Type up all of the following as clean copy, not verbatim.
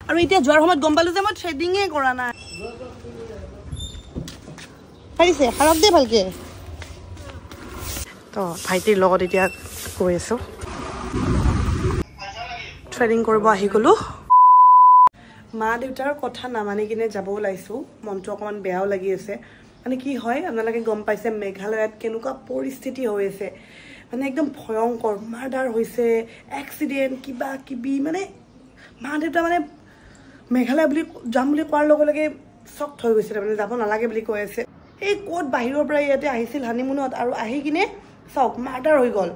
আৰু এতিয়া যোৱাৰ সময়ত গম পালো যে মই থ্ৰেডিঙে কৰা নাই পাৰিছে হাৰক দে ভালকে তো ভাইটিৰ লগত এতিয়া গৈ আছো থ্ৰেডিং কৰিব আহি গলো মা দেউতাৰ কথা নামানি কিনে যাব ওলাইছো মনটো অকমান বেয়াও লাগি আছে মানে কি হয় আপোনালোকে গম পাইছে মেঘালয়ত কেনেকুৱা পৰিস্থিতি হৈ আছে মানে একদম ভয়ংকৰ মাৰ্ডাৰ হৈছে এক্সিডেন্ট কিবা কিবি মানে মা দেউতা মানে মেঘালয় বুলি যাম বুলি কোৱাৰ লগে লগে চক হৈ গৈছে মানে যাব নালাগে বুলি কৈ আছে এই কোট বাহিৰৰ পৰা ইয়াতে আহিছিল হানিমুনত আৰু আহি কিনে চক মাৰ্ডাৰ হৈ গ'ল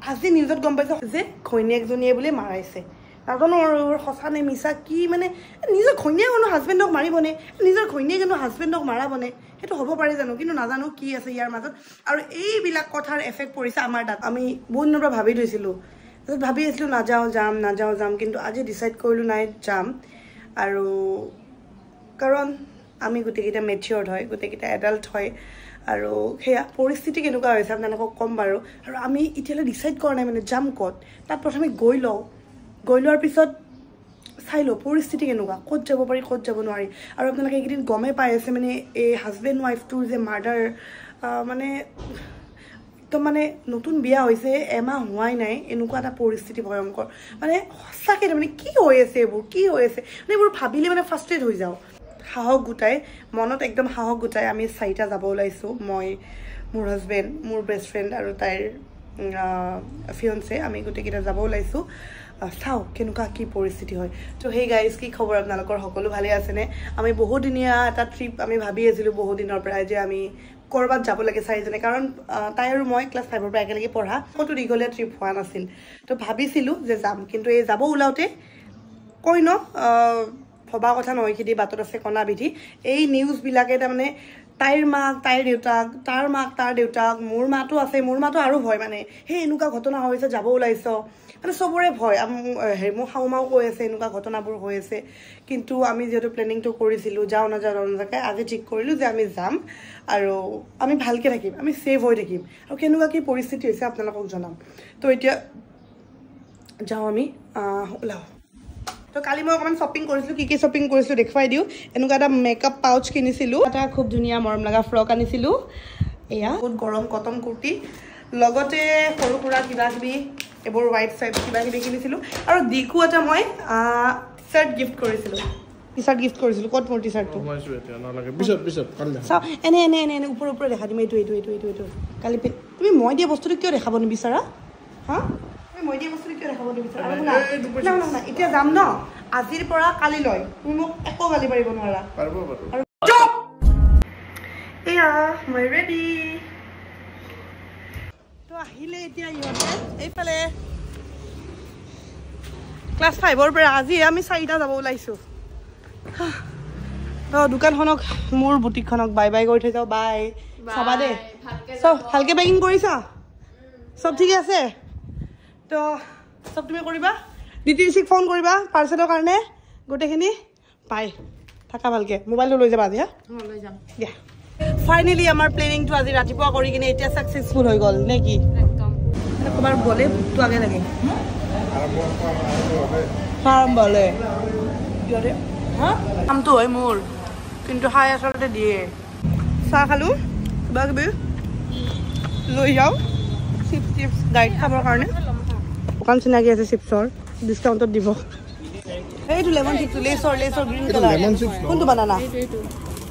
আজি নিউজত গম পাইছো যে ঘৈণীয়েকজনীয়ে বুলি মাৰাইছে নাজানো আৰু সঁচা নে মিছা কি মানে নিজৰ ঘৈণীয়েক কোনো হাজবেণ্ডক মাৰিবনে নিজৰ ঘৈণীয়েক কোনো হাজবেণ্ডক মাৰাবনে সেইটো হ'ব পাৰে জানো কিন্তু নাজানো কি আছে ইয়াৰ মাজত আৰু এইবিলাক কথাৰ এফেক্ট পৰিছে আমাৰ তাত আমি বহুত দিনৰ পৰা ভাবি থৈছিলোঁ ভাবি আছিলোঁ নাযাওঁ যাম কিন্তু আজি ডিচাইড কৰিলোঁ নাই যাম আৰু কাৰণ আমি গোটেইকেইটা মেচিয়ৰ্ড হয় গোটেইকেইটা এডাল্ট হয় আৰু সেয়া পৰিস্থিতি কেনেকুৱা হৈছে আপোনালোকক ক'ম বাৰু আৰু আমি এতিয়ালৈ ডিচাইড কৰা নাই মানে যাম ক'ত তাত প্ৰথমে গৈ লোৱাৰ পিছত চাই লওঁ পৰিস্থিতি কেনেকুৱা ক'ত যাব পাৰি ক'ত যাব নোৱাৰি আৰু আপোনালোকে এইকেইদিন গমেই পাই আছে মানে এই হাজবেণ্ড ৱাইফটোৰ যে মাৰ্ডাৰ মানে একদম মানে নতুন বিয়া হৈছে এমাহ হোৱাই নাই এনেকুৱা এটা পৰিস্থিতি ভয়ংকৰ মানে সঁচাকৈ তাৰমানে কি হৈ আছে মানে এইবোৰ ভাবিলে মানে ফ্ৰাষ্ট্ৰেট হৈ যাওঁ সাহস গোটাই মনত একদম সাহস গোটাই আমি 4টা যাব ওলাইছোঁ মই মোৰ হাজবেণ্ড মোৰ বেষ্ট ফ্ৰেণ্ড আৰু তাইৰ ফিয়ঞ্চে আমি গোটেইকেইটা যাব ওলাইছোঁ চাও কেনেকুৱা কি পৰিস্থিতি হয় তো হেই গাইজ কি খবৰ আপোনালোকৰ সকলো ভালে আছেনে আমি বহুদিনীয়া এটা ট্ৰিপ আমি ভাবি আছিলোঁ বহুত দিনৰ পৰা যে আমি ক'ৰবাত যাব লাগে 4জনে কাৰণ তাই আৰু মই ক্লাছ 5ৰ পৰা একেলগে পঢ়া ক'তো দীঘলীয়া ট্ৰিপ হোৱা নাছিল তো ভাবিছিলোঁ যে যাম কিন্তু এই যাব ওলাওঁতে কৈ ন ভবা কথা নহয় খেদি বাটত আছে কণা বিধি এই নিউজবিলাকে তাৰমানে তাইৰ মাক তাইৰ দেউতাক তাৰ মাক তাৰ দেউতাক মোৰ মাতো আছে মোৰ মাতো আৰু ভয় মানে সেই এনেকুৱা ঘটনা হৈছে যাব ওলাইছ মানে চবৰে ভয় মোৰ শাহুমাও কৈ আছে এনেকুৱা ঘটনাবোৰ হৈ আছে কিন্তু আমি যিহেতু প্লেনিংটো কৰিছিলোঁ যাওঁ নাযাওঁ আজি ঠিক কৰিলোঁ যে আমি যাম আৰু আমি ভালকৈ থাকিম আমি ছেফ হৈ থাকিম আৰু কেনেকুৱা কি পৰিস্থিতি হৈছে আপোনালোকক জনাম তো এতিয়া যাওঁ আমি ওলাওঁ তো কালি মই অকণমান শ্বপিং কৰিছিলোঁ কি শ্বপিং কৰিছিলোঁ দেখুৱাই দিওঁ এনেকুৱা এটা মেকআপ পাউচ কিনিছিলোঁ এটা খুব ধুনীয়া মৰম লগা ফ্ৰক আনিছিলোঁ এয়া বহুত গৰম কটন কুৰ্তি লগতে সৰু সুৰা কিবাকিবি এইবোৰ হোৱাইট চাইড কিবাকিবি কিনিছিলোঁ আৰু দিকু এটা মই টি চাৰ্ট গিফ্ট কৰিছিলোঁ ক'ত মোৰ টি চাৰ্টটো চাওঁ এনে ওপৰে দেখা দিম এইটো কালি তুমি মই দিয়া বস্তুটো কিয় দেখাব নিবিচাৰা হা মই দিয়া বস্তুটো কিয় দেখাব নিবিচাৰা না এতিয়া যাম ন আজিৰ পৰা কালিলৈ তুমি মোক একো গালি পাৰিব নোৱাৰা এয়া মই ৰেডি তো আহিলে এতিয়া ইহঁতে এইফালে ক্লাছ 5ৰ পৰা আজি আমি 4টা যাব ওলাইছোঁ তো দোকানখনক মোৰ বুটিকখনক বাই কৰি থৈ যাওঁ বাই চাবা দে চব ভালকৈ পেকিং কৰিছা চব ঠিকে আছে তো চব তুমি কৰিবা DTDCক ফোন কৰিবা পাৰ্চেলৰ কাৰণে গোটেইখিনি পাই থাকা ভালকৈ মোবাইলটো লৈ যাবা দিয়া লৈ যাম দিয়া ফাইনেলি আমাৰ প্লেনিংটো আজি ৰাতিপুৱা কৰি কিনে এতিয়া ছাকচেছফুল হৈ গ'ল নে কি একদম ক'ৰবাত গ'লে ভোকটো আগে লাগে আৰম্ভলে হা কামটো হয় মোৰ কিন্তু খাই আচলতে দিয়ে চাহ খালোঁ কিবা কিবি লৈ যাওঁ চিপছ ডাইট খাবৰ কাৰণে দোকান চিনাকি আছে চিপছৰ ডিছকাউণ্টত দিব এইটো লেমন চিপছটো লেচৰ গ্ৰীণ কালাৰ কোনটো বানানা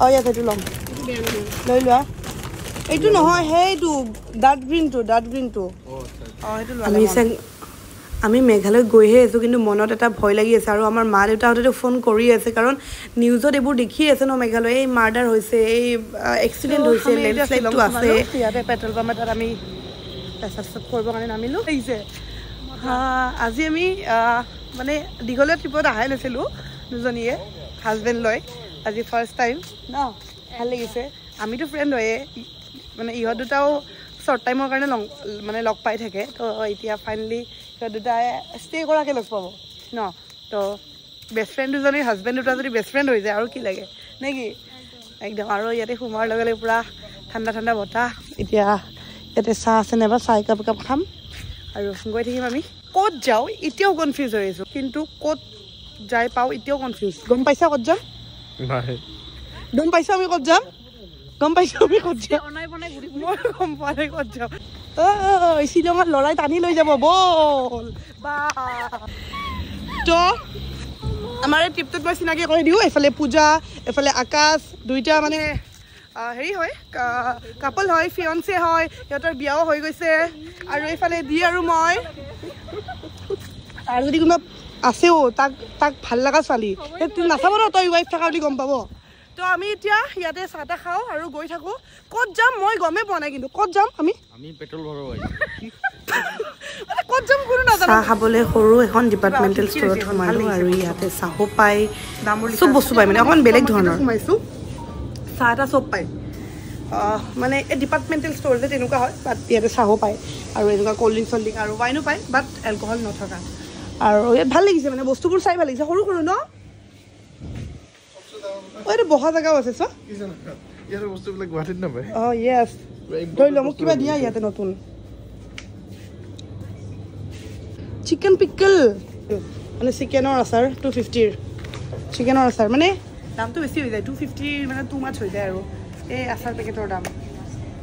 অঁ ইয়াত সেইটো ল'ম লৈ লোৱা এইটো নহয় সেইটো ডাৰ্ক গ্ৰীণটো অঁ সেইটো আমি মেঘালয় গৈহে আছোঁ কিন্তু মনত এটা ভয় লাগি আছে আৰু আমাৰ মা দেউতাহঁতেতো ফোন কৰি আছে কাৰণ নিউজত এইবোৰ দেখি আছে ন মেঘালয় এই মাৰ্ডাৰ হৈছে এই এক্সিডেণ্ট হৈছে লেণ্ডশ্লাইডটো আছে ইয়াতে পেট্ৰল পাম্পত তাত আমি পেচাব কৰিবৰ কাৰণে নামিলোঁ আহিছে আজি আমি মানে দীঘলীয়া ট্ৰিপত অহাই নাছিলোঁ দুজনীয়ে হাজবেণ্ড লৈ আজি ফাৰ্ষ্ট টাইম ন ভাল লাগিছে আমিতো ফ্ৰেণ্ড হয়ে মানে ইহঁত দুটাও শ্বৰ্ট টাইমৰ কাৰণে লগ পাই থাকে তো এতিয়া ফাইনেলি সিহঁত দুটাই ষ্টে কৰাকৈ লগ পাব ন তো বেষ্ট ফ্ৰেণ্ড দুজনীৰ হাজবেণ্ড দুটা যদি বেষ্ট ফ্ৰেণ্ড হৈ যায় আৰু কি লাগে নে কি একদম আৰু ইয়াতে সোমোৱাৰ লগে লগে পূৰা ঠাণ্ডা বতাহ এতিয়া ইয়াতে চাহ আছে নাইবা চাহ একাপ খাম আৰু গৈ থাকিম আমি ক'ত যাওঁ এতিয়াও কনফিউজ হৈ আছোঁ কিন্তু ক'ত যাই পাওঁ এতিয়াও কনফিউজ গম পাইছা ক'ত যাম গম পাইছা আমি ক'ত যাম মই গম পোৱা নাই ক'ত যাম শ্বিলঙত ল'ৰাই টানি লৈ যাব বল বা তো আমাৰ এই ট্ৰিপটোত মই চিনাকি কৰি দিওঁ এফালে পূজা এফালে আকাশ দুইটা মানে হেৰি হয় কাপল হয় ফিয়ঞ্চে হয় সিহঁতৰ বিয়াও হৈ গৈছে আৰু এইফালে দি আৰু মই আৰু যদি কোনোবা আছেও তাক ভাল লগা ছোৱালী নাচাব ন তই ৱাইফ থকা বুলি গম পাব তো আমি এতিয়া ইয়াতে চাহ তাহ খাওঁ আৰু গৈ থাকোঁ ক'ত যাম মই গমেই পোৱা নাই কিন্তু ক'ত যাম আমি পেট্ৰল ভৰাব ক'ত যাম কোনো নাজানো চাহ খাবলৈ সৰু এখন ডিপাৰ্টমেণ্টেল ষ্টৰত সোমালোঁ আৰু ইয়াতে চাহো পায় চব বস্তু পায় মানে অকণমান বেলেগ ধৰণৰ সোমাইছোঁ চাহ এটা চব পায় মানে এই ডিপাৰ্টমেণ্টেল ষ্ট'ৰ যে তেনেকুৱা হয় বাট ইয়াতে চাহো পায় আৰু এনেকুৱা ক'ল্ড ড্ৰিংক আৰু ৱাইনো পায় বাট এলকহল নথকা আৰু ইয়াত ভাল লাগিছে মানে বস্তুবোৰ চাই ভাল লাগিছে সৰু সৰু ন এইটো বহা জেগাও আছে চ ইয়াৰ বস্তুবিলাক গুৱাহাটীত নাপায় য়েছ ধৰি ল মোক কিবা দিয়া ইয়াতে নতুন চিকেন পিকল মানে চিকেনৰ আচাৰ 250 চিকেনৰ আচাৰ মানে দামটো বেছি হৈ যায় 250 মানে টু মাছ হৈ যায় আৰু এই আচাৰ পেকেটৰ দাম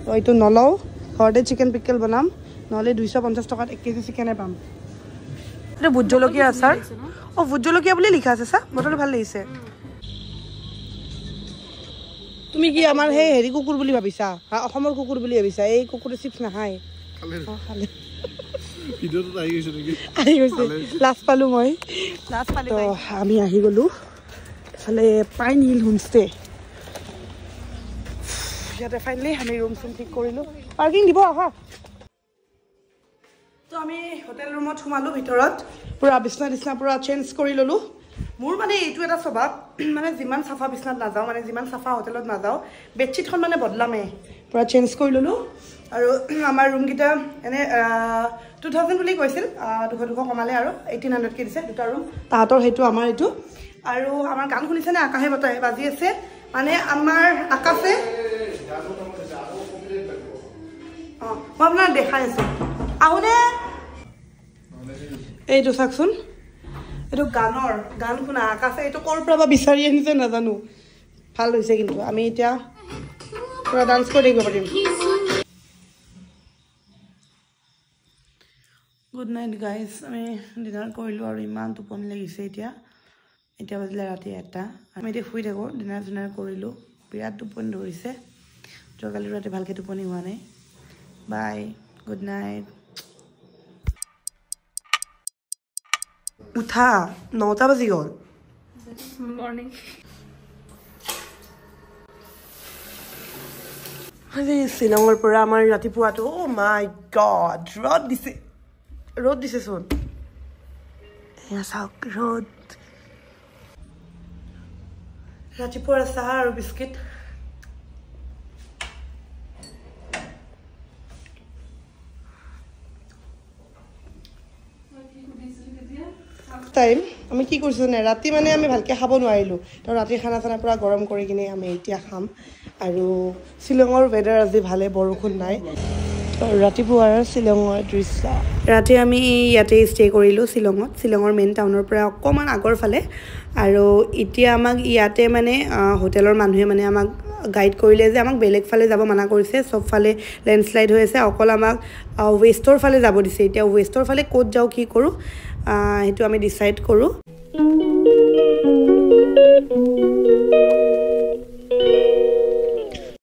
তো এইটো নলওঁ ঘৰতে চিকেন পিকল বনাম নহ'লে 250 টকাত 1 কেজি চিকেনে পাম এইটো ভোট জলকীয়া আচাৰ ভোট জলকীয়া বুলি লিখা আছে চা বটলটো ভাল লাগিছে তুমি কি আমাৰ সেই হেৰি কুকুৰ বুলি ভাবিছা অসমৰ কুকুৰ বুলি ভাবিছা এই কুকুৰে চিপছ নাখায় আহি গৈছে লাষ্ট পালোঁ মই তো আমি আহি গ'লোঁ এফালে পাইন হিল হোমষ্টে ইয়াতে ফাইনেলি আমি ৰুম চুম ঠিক কৰিলোঁ পাৰ্কিং দিব আহা তো আমি হোটেল ৰুমত সোমালোঁ ভিতৰত পূৰা বিচনা পূৰা চেঞ্জ কৰি ল'লোঁ মোৰ মানে এইটো এটা স্বভাৱ মানে যিমান চাফা বিচনাত নাযাওঁ মানে যিমান চাফা হোটেলত নাযাওঁ বেডশ্বীটখন মানে বদলামেই পূৰা চেঞ্জ কৰি ল'লোঁ আৰু আমাৰ ৰুমকেইটা এনে 2000 বুলি কৈছিল 200 কমালে আৰু 1800কে দিছে দুটা ৰুম তাহাঁতৰ সেইটো আমাৰ এইটো আৰু আমাৰ গান শুনিছেনে আকাশে বতাহে বাজি আছে মানে আমাৰ আকাশে মই আপোনাৰ দেখাই আছোঁ আহোনে এইটো চাওকচোন এইটো গান শুনা আকাশে এইটো ক'ৰ পৰা বা বিচাৰি আনিছে নাজানো ভাল হৈছে কিন্তু আমি এতিয়া পুৰা ডান্স কৰি থাকিব পাৰিম গুড নাইট গাইজ আমি ডিনাৰ কৰিলোঁ আৰু ইমান টোপনি লাগিছে এতিয়া বাজিলে ৰাতি 1টা আমি এতিয়া শুই থাকোঁ ডিনাৰ কৰিলোঁ বিৰাট টোপনি ধৰিছে যোৱাকালি ৰাতি ভালকৈ টোপনি হোৱা নাই বাই গুড নাইট উঠা 9টা বাজি গ'ল মৰ্ণিং আজি শ্বিলঙৰ পৰা আমাৰ ৰাতিপুৱাটো মাই গড ৰ'দ দিছেচোন এয়া চাওক ৰ'দ ৰাতিপুৱাৰ চাহ আৰু বিস্কিট টাইম আমি কি কৰিছোঁ নে ৰাতি মানে আমি ভালকৈ খাব নোৱাৰিলোঁ তো ৰাতি খানা চানা পূৰা গৰম কৰি কিনে আমি এতিয়া খাম আৰু শ্বিলঙৰ ৱেডাৰ আজি ভালে বৰষুণ নাই ৰাতিপুৱাৰ শ্বিলঙৰ দৃশ্য ৰাতি আমি ইয়াতে ষ্টে কৰিলোঁ শ্বিলঙৰ মেইন টাউনৰ পৰা অকণমান আগৰ ফালে আৰু এতিয়া আমাক ইয়াতে মানে হোটেলৰ মানুহে মানে আমাক গাইড কৰিলে যে আমাক বেলেগ ফালে যাব মানা কৰিছে চব ফালে লেণ্ডশ্লাইড হৈ আছে অকল আমাক ৱেষ্টৰ ফালে যাব দিছে এতিয়া ৱেষ্টৰ ফালে ক'ত যাওঁ কি কৰোঁ সেইটো আমি ডিচাইড কৰোঁ